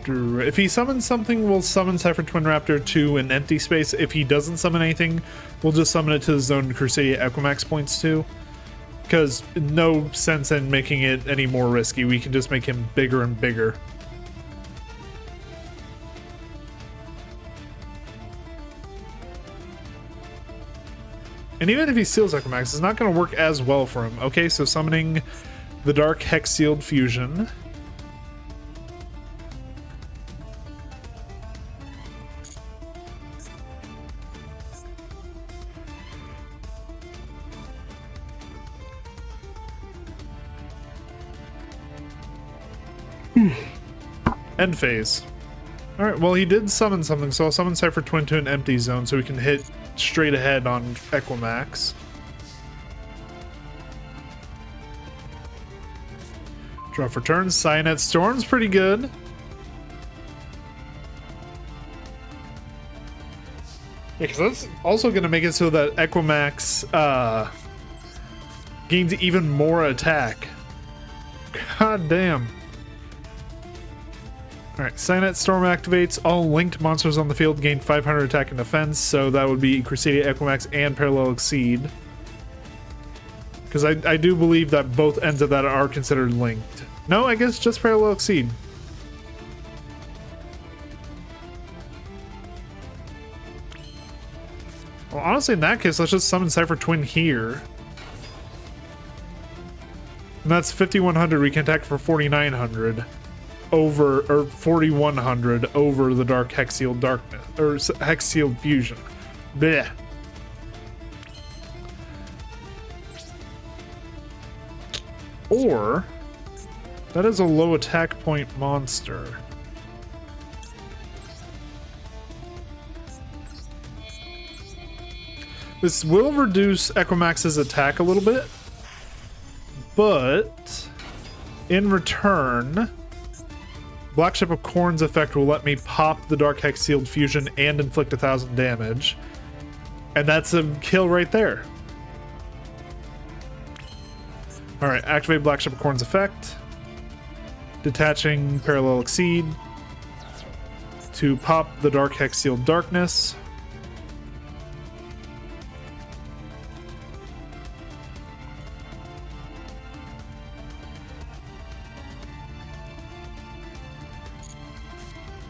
If he summons something, we'll summon Cypher Twin Raptor to an empty space. If he doesn't summon anything, we'll just summon it to the Zone Crusadia Equimax points too. Because no sense in making it any more risky. We can just make him bigger and bigger. And even if he steals Equimax, it's not going to work as well for him. Okay, so summoning the Dark Hex Sealed Fusion. End phase. Alright, well he did summon something, so I'll summon Cypher Twin to an empty zone so we can hit straight ahead on Equimax. Draw for turns. Cyanide Storm's pretty good. Yeah, because that's also going to make it so that Equimax gains even more attack. God damn. Alright, Cynet Storm activates. All linked monsters on the field gain 500 attack and defense, so that would be Crusadia, Equimax, and Parallel Exceed. Because I do believe that both ends of that are considered linked. No, I guess just Parallel Exceed. Well, honestly, in that case, let's just summon Cypher Twin here. And that's 5,100. We can attack for 4,900 over, or 4,100 over the Dark Hex-Sealed Darkness, or Hex-Sealed Fusion. Blech. Or, that is a low attack point monster. This will reduce Equimax's attack a little bit, but in return, Black Ship of Corn's effect will let me pop the Dark Hex Sealed Fusion and inflict 1,000 damage. And that's a kill right there. Alright, activate Black Ship of Corn's effect. Detaching Parallel Exceed to pop the Dark Hex Sealed Darkness.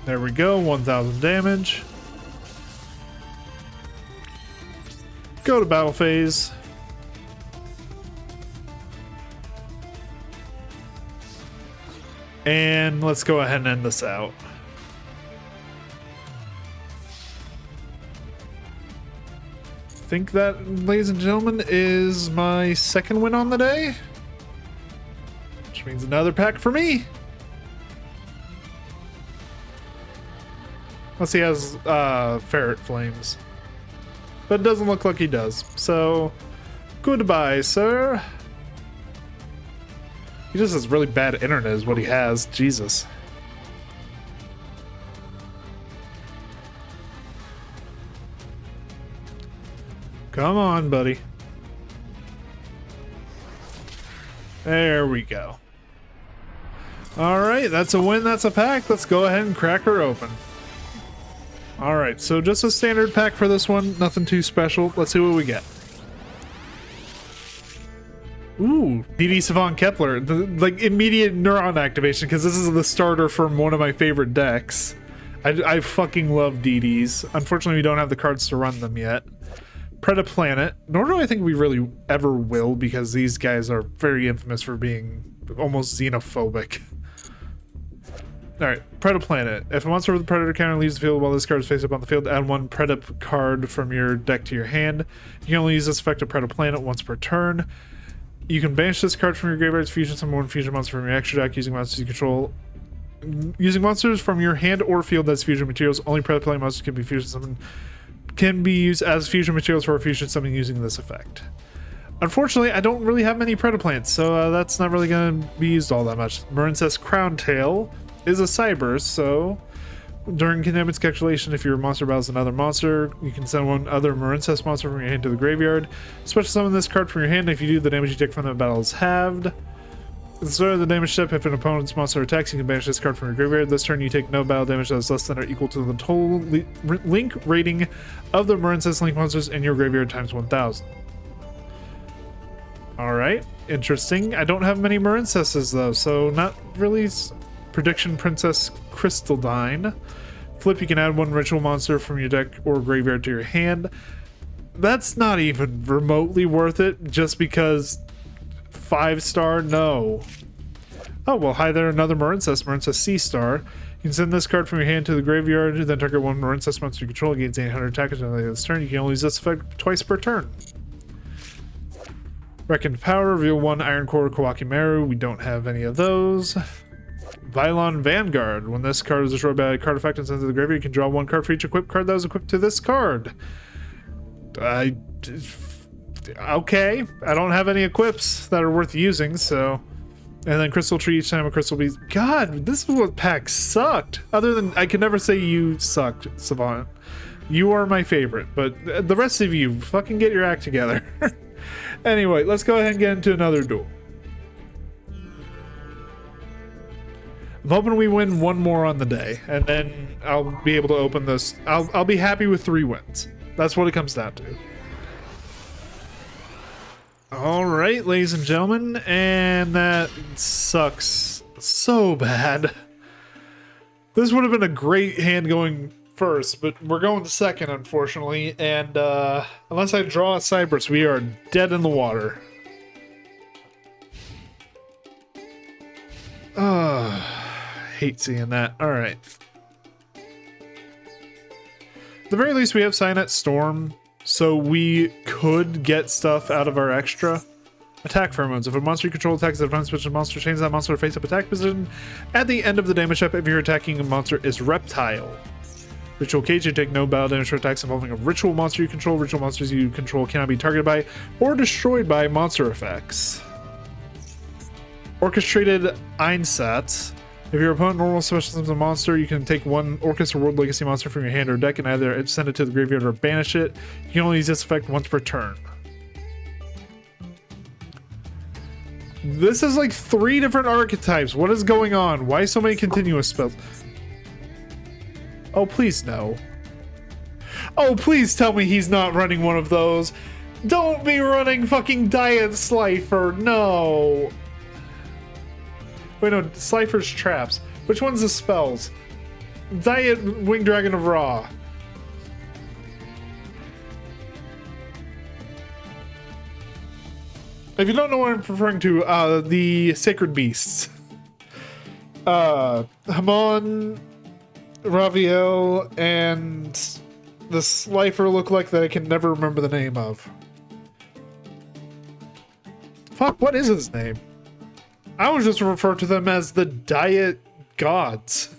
There we go, 1,000 damage. Go to battle phase. And let's go ahead and end this out. I think that, ladies and gentlemen, is my second win on the day. Which means another pack for me. Unless he has Ferret Flames. But it doesn't look like he does. So, goodbye, sir. He just has really bad internet is what he has. Jesus. Come on, buddy. There we go. Alright, that's a win, that's a pack. Let's go ahead and crack her open. Alright, so just a standard pack for this one. Nothing too special. Let's see what we get. Ooh, DD Savant Kepler. Like, immediate neuron activation, because this is the starter from one of my favorite decks. I fucking love DDs. Unfortunately, we don't have the cards to run them yet. Predaplanet. Nor do I think we really ever will, because these guys are very infamous for being almost xenophobic. Alright, Predaplanet. If a monster with a Predator counter leaves the field while this card is face up on the field, add one Predap card from your deck to your hand. You can only use this effect of Predaplanet once per turn. You can banish this card from your graveyard's fusion, summon one fusion monster from your extra deck using monsters you control. Using monsters from your hand or field as fusion materials, only Predaplanet monsters can be fusion summoned. Can be used as fusion materials for a fusion summon using this effect. Unfortunately, I don't really have many Predaplants, so that's not really going to be used all that much. Marincess Crown Tail is a cyber, so during Contaminant's calculation, if your monster battles another monster, you can send one other Marincess monster from your hand to the graveyard. Special summon this card from your hand. If you do, the damage you take from the battle is halved. At the start of the damage step, if an opponent's monster attacks, you can banish this card from your graveyard. This turn, you take no battle damage that is less than or equal to the total link rating of the Marincess link monsters in your graveyard times 1,000. Alright, interesting. I don't have many Marincesses though, so not really. Prediction Princess Crystaldine. Flip, you can add one ritual monster from your deck or graveyard to your hand. That's not even remotely worth it, just because 5-star, no. Oh, well, hi there, another Marincess C-star. You can send this card from your hand to the graveyard, then target one Marincess monster you control, gains 800 attack until the end of this turn. You can only use this effect twice per turn. Reckoned Power, reveal one Iron Core Kawakimaru. We don't have any of those. Vylon Vanguard. When this card is destroyed by a card effect and sent to the graveyard, you can draw one card for each equipped card that was equipped to this card. Okay. I don't have any equips that are worth using, so... And then Crystal Tree, each time a Crystal Beast. God, this is what pack sucked. Other than, I can never say you sucked, Savant. You are my favorite, but the rest of you, fucking get your act together. Anyway, let's go ahead and get into another duel. I'm hoping we win one more on the day, and then I'll be able to open this. I'll be happy with 3 wins. That's what it comes down to. All right, ladies and gentlemen, and that sucks so bad. This would have been a great hand going first, but we're going second, unfortunately, and unless I draw a Cypress, we are dead in the water. Hate seeing that. All right. At the very least, we have Cyanet Storm, so we could get stuff out of our extra. Attack pheromones. If a monster you control attacks the defense position, monster changes that monster to face-up attack position. At the end of the damage step, if you're attacking a monster is Reptile. Ritual Cage, you take no battle damage for attacks involving a ritual monster you control. Ritual monsters you control cannot be targeted by or destroyed by monster effects. Orchestrated Einsatz. If your opponent normal specializes a monster, you can take one Orcus or World Legacy monster from your hand or deck and either send it to the graveyard or banish it. You can only use this effect once per turn. This is like 3 different archetypes. What is going on? Why so many continuous spells? Oh, please no. Oh, please tell me he's not running one of those. Don't be running fucking Diet Slifer. No. Wait, no. Slifer's traps. Which one's the spells? Diet Winged Dragon of Ra. If you don't know what I'm referring to, the Sacred Beasts. Hamon, Raviel, and the Slifer look-like that I can never remember the name of. Fuck, what is his name? I always just refer to them as the Diet Gods.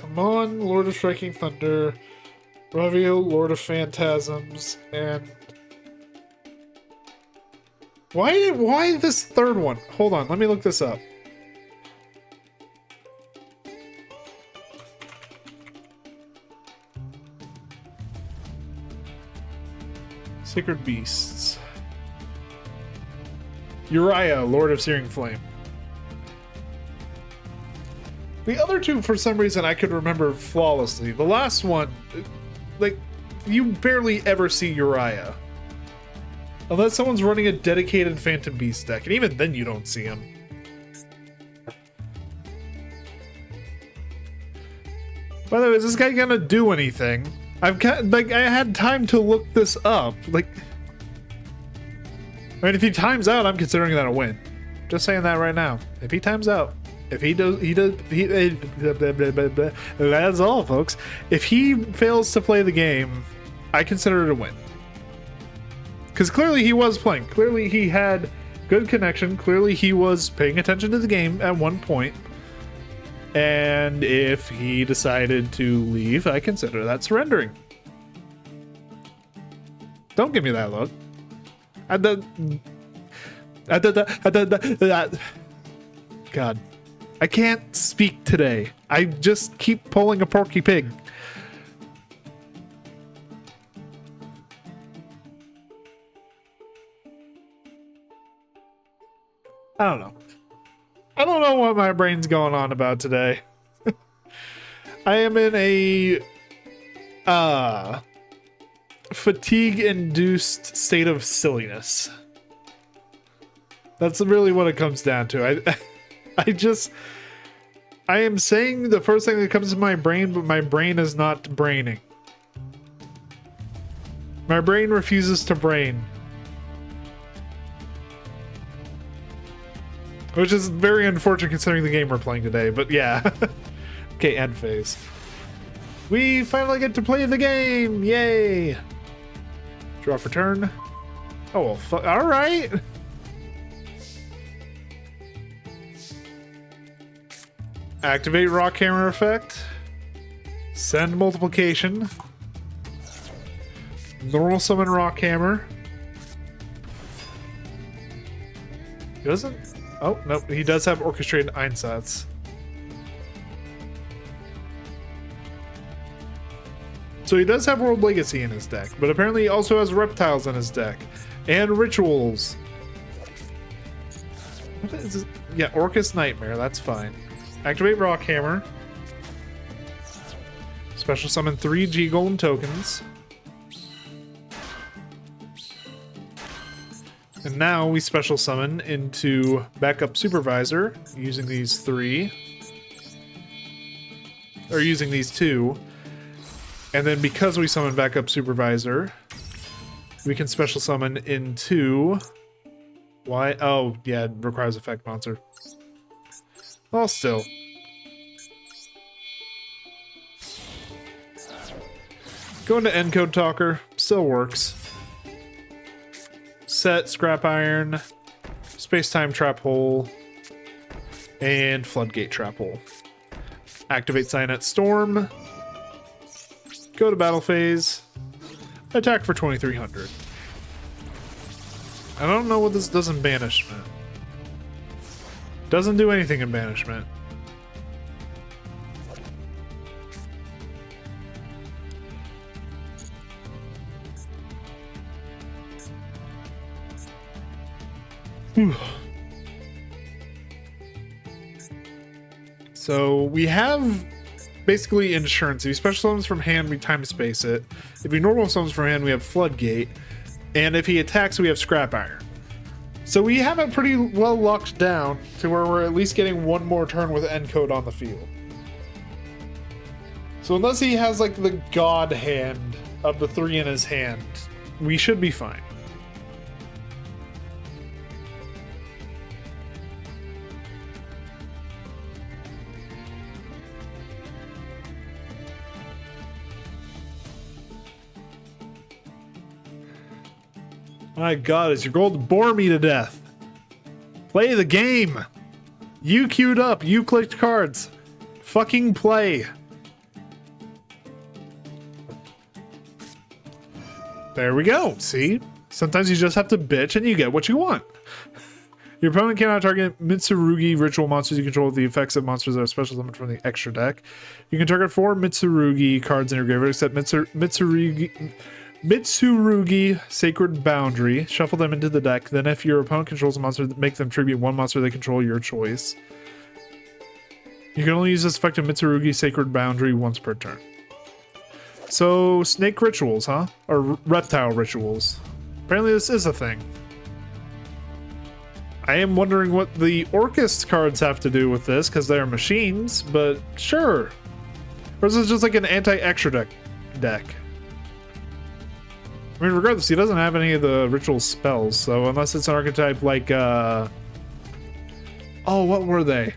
Hamon, Lord of Striking Thunder, Raviel, Lord of Phantasms, and... Why this third one? Hold on, let me look this up. Sacred Beasts. Uriah, Lord of Searing Flame. The other two, for some reason, I could remember flawlessly. The last one, like, you barely ever see Uriah. Unless someone's running a dedicated Phantom Beast deck, and even then you don't see him. By the way, is this guy gonna do anything? I had time to look this up. Like, I mean, if he times out, I'm considering that a win. Just saying that right now. If he times out, if he does, that's all, folks. If he fails to play the game, I consider it a win. Because clearly he was playing. Clearly he had good connection. Clearly he was paying attention to the game at one point. And if he decided to leave, I consider that surrendering. Don't give me that look. God. I can't speak today. I just keep pulling a Porky Pig. I don't know. I don't know what my brain's going on about today. I am in a fatigue-induced state of silliness. That's really what it comes down to. I am saying the first thing that comes to my brain, but my brain is not braining. My brain refuses to brain. Which is very unfortunate considering the game we're playing today, but yeah. Okay, end phase. We finally get to play the game! Yay! Draw for turn. Oh, well, alright! Activate Rockhammer effect. Send multiplication. Normal summon Rockhammer. He doesn't... Oh, no, he does have Orchestrated Einsatz. So he does have World Legacy in his deck, but apparently he also has reptiles in his deck. And rituals. What is this? Yeah, Orcus Nightmare, that's fine. Activate Rockhammer. Special summon 3 G Golden tokens. And now we special summon into Backup Supervisor using these 3. Or using these 2. And then because we summon Backup Supervisor, we can special summon into... Why? Oh, yeah, it requires effect monster. Well, still. Going to Encode Talker. Still works. Set, Scrap Iron, Space-Time Trap Hole, and Floodgate Trap Hole. Activate Cyanet Storm. Go to battle phase. Attack for 2300. I don't know what this does in Banishment. Doesn't do anything in Banishment. So we have basically insurance. If you special summons from hand, we time space it. If he normal summons from hand, we have Floodgate. And if he attacks, we have Scrap Iron. So we have it pretty well locked down to where we're at least getting one more turn with Encode on the field. So unless he has like the God hand of the 3 in his hand, we should be fine. My God, it's your goal to bore me to death. Play the game. You queued up. You clicked cards. Fucking play. There we go. See? Sometimes you just have to bitch and you get what you want. Your opponent cannot target Mitsurugi ritual monsters you control with the effects of monsters that are special summoned from the extra deck. You can target 4 Mitsurugi cards in your graveyard except Mitsurugi Sacred Boundary. Shuffle them into the deck. Then if your opponent controls a monster, make them tribute 1 monster they control your choice. You can only use this effect of Mitsurugi Sacred Boundary once per turn. So, snake rituals, huh? Or reptile rituals. Apparently this is a thing. I am wondering what the Orcus cards have to do with this, because they're machines, but sure. Or is this just like an anti-extra deck? I mean, regardless, he doesn't have any of the ritual spells, so unless it's an archetype like, oh, what were they?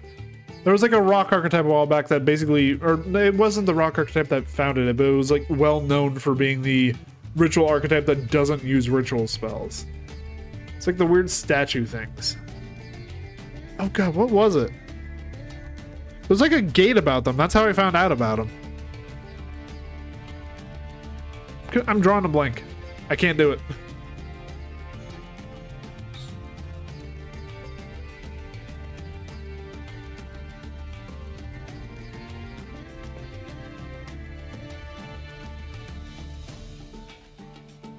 There was like a rock archetype a while back that basically, or it wasn't the rock archetype that founded it, but it was like well known for being the ritual archetype that doesn't use ritual spells. It's like the weird statue things. Oh God, what was it? There's like a gate about them. That's how I found out about them. I'm drawing a blank. I can't do it.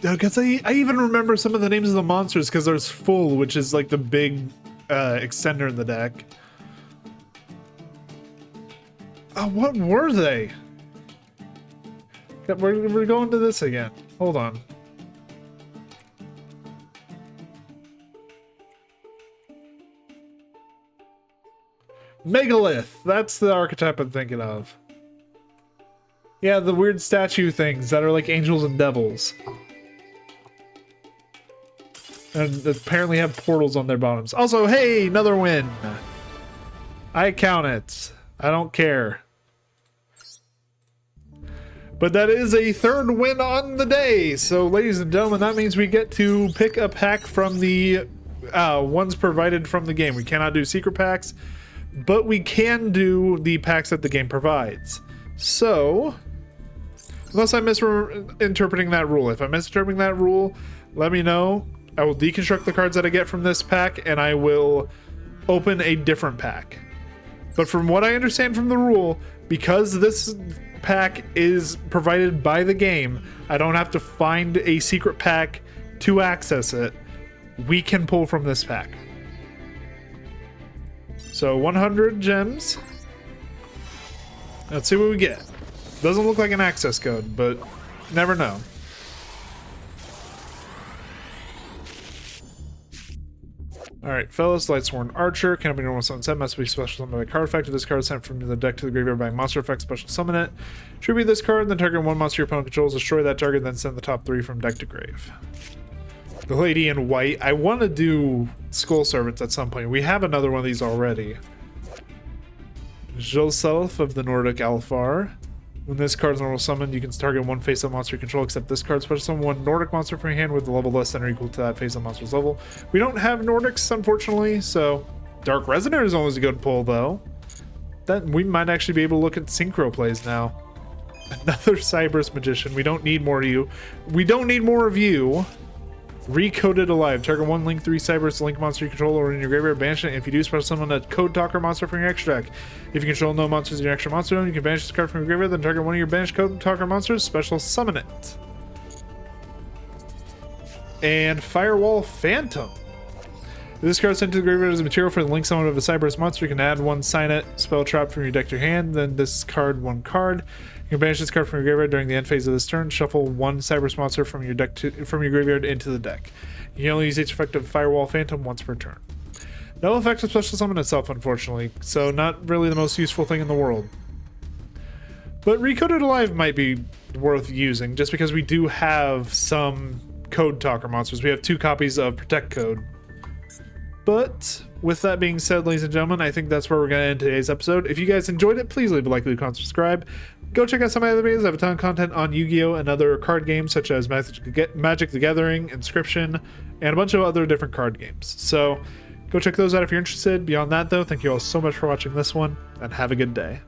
Because I even remember some of the names of the monsters because there's Full, which is like the big extender in the deck. Oh, what were they? We're going to this again. Hold on. Megalith. That's the archetype I'm thinking of. Yeah, the weird statue things that are like angels and devils. And apparently have portals on their bottoms. Also, hey, another win. I count it. I don't care. But that is a 3rd win on the day. So, ladies and gentlemen, that means we get to pick a pack from the ones provided from the game. We cannot do secret packs, but we can do the packs that the game provides. So, unless I'm misinterpreting that rule. If I'm misinterpreting that rule, let me know. I will deconstruct the cards that I get from this pack, and I will open a different pack. But from what I understand from the rule, because this pack is provided by the game. I don't have to find a secret pack to access it. We can pull from this pack. So 100 gems. Let's see what we get. Doesn't look like an access code, but never know. Alright, Fellows, Lightsworn Archer, cannot be normal summon set, must be special summoned by card effect. If this card is sent from the deck to the graveyard by monster effect, special summon it. Tribute this card, then target one monster your opponent controls, destroy that target, then send the top 3 from deck to grave. The Lady in White. I want to do Skull Servants at some point. We have another one of these already. Jolself of the Nordic Alfar. When this card is normal summoned, you can target one face-up monster you control, except this card special summon one Nordic monster from your hand with a level less than or equal to that face-up monster's level. We don't have Nordics, unfortunately, so Dark Resonator is always a good pull, though. Then we might actually be able to look at synchro plays now. Another Cyberus Magician. We don't need more of you. We don't need more of you. Recoded Alive. Target one Link 3 Cyberus Link monster you control or in your graveyard, banish it. If you do, special summon a Code Talker monster from your extra deck. If you control no monsters in your extra monster zone, you can banish this card from your graveyard, then target one of your banished Code Talker monsters, special summon it. And Firewall Phantom. If this card is sent to the graveyard as a material for the Link summon of a Cyberus monster, you can add one Sign It spell trap from your deck to your hand, then discard one card. You can banish this card from your graveyard during the end phase of this turn. Shuffle one Cyberus monster from your graveyard into the deck. You can only use each effect of Firewall Phantom once per turn. No effect of special summon itself, unfortunately, so not really the most useful thing in the world. But Recoded Alive might be worth using, just because we do have some Code Talker monsters. We have 2 copies of Protect Code. But with that being said, ladies and gentlemen, I think that's where we're going to end today's episode. If you guys enjoyed it, please leave a like, leave a comment, subscribe. Go check out some of my other videos. I have a ton of content on Yu-Gi-Oh! And other card games such as Magic the Gathering, Inscription, and a bunch of other different card games. So go check those out if you're interested. Beyond that, though, thank you all so much for watching this one, and have a good day.